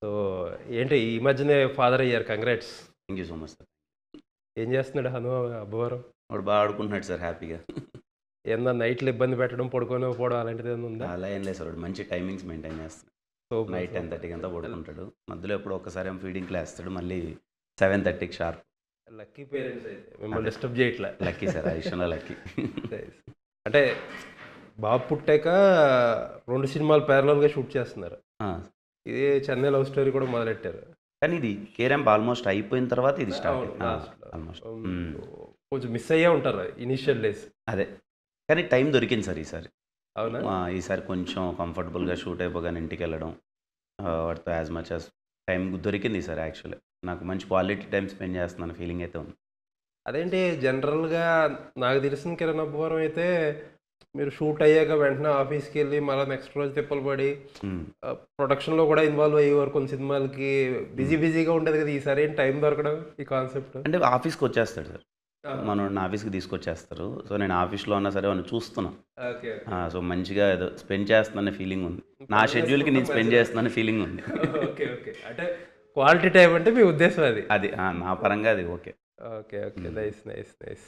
So, ఏంటి ఈ మధ్యనే ఫాదర్ అయ్యారు. Congrats. Thank you so much sir. ఏం చేస్తున్నాడు అబ్బవరం? వాడు బాగా ఆడుకుంటున్నాడు సార్ హ్యాపీగా. ఏమన్నా నైట్‌లో ఇబ్బంది పెట్టడం, పడుకోనివ్వకపోవడం అలాంటిదేమన్నా ఉందా? అలా ఏం లేదు సార్. వాడు మంచి టైమింగ్స్ మెయింటైన్ చేస్తున్నాడు. సూపర్. Night super. 10:30కి అంతా పడుకుంటాడు. మధ్యలో ఎప్పుడో ఒక్కసారేమో ఫీడింగ్‌కి లేస్తాడు. మళ్ళీ 7:30కి షార్ప్. లక్కీ పేరెంట్స్ అయితే. మిమ్మల్ని డిస్టర్బ్ చేయట్లే. Lucky sir. ఆ విషయంలో లక్కీ. నైస్. అంటే బాబు పుట్టాక 2 సినిమాలు ప్యారలల్‌గా షూట్ చేస్తున్నారు. ఆ! ఇదే చెన్నై లవ్ స్టోరీ కూడా మొదలెట్టారు. కానీ ఇది కే ర్యాంప్ ఆల్మోస్ట్ అయిపోయిన తర్వాత ఇది స్టార్ట్ అవును. అయింది. లాస్ట్‌లో. ఆల్మోస్ట్. కొంచెం మిస్ అయ్యే ఉంటారు ఇనీషియల్ డేస్. అదే. కానీ టైం దొరికింది సార్ ఈసారి. అవునా? ఈసారి కొంచెం కంఫర్టబుల్‌గా షూట్ అయిపోగానే ఇంటికెళ్ళడం. వాడితో యాజ్ మచ్ యాజ్ టైం దొరికింది ఈసారి యాక్చువల్లీ. నాకు మంచి క్వాలిటీ టైమ్ స్పెండ్ చేస్తున్నాను ఫీలింగ్ అయితే ఉంది. అదేంటి జనరల్‌గా నాకు తెలిసిన కిరణ్ అబ్బవరం అయితే మీరు షూట్ అయ్యాక వెంటనే ఆఫీస్‌కెళ్ళి మళ్ళా నెక్స్ట్ రోజు తిప్పలు పడి హ్మ్. ప్రొడక్షన్‌లో కూడా ఇన్వాల్వ్ అయ్యేవారు కొన్ని సినిమాలకి. బిజీగా ఉండేది కదా! ఈసారి ఏం టైం దొరకడం ఈ కాన్సెప్ట్? అంటే ఆఫీస్‌కి వచ్చేస్తాడు సార్. మనోడిని ఆఫీస్‌కి తీసుకొచ్చేస్తారు. సో, నేను ఆఫీస్‌లో ఉన్నా సరే వాడిని చూస్తున్నా. ఓకే. సో, మంచిగా ఏదో స్పెండ్ చేస్తున్నానే ఫీలింగ్ ఉంది. నా షెడ్యూల్‌కి నేను స్పెండ్ చేస్తున్నానే ఫీలింగ్ ఉంది. ఓకే. ఓకే. అంటే క్వాలిటీ టైమ్ అంటే మీ ఉద్దేశం అది. అది నా పరంగా అది okay. Okay. Okay. Nice. Nice. Nice.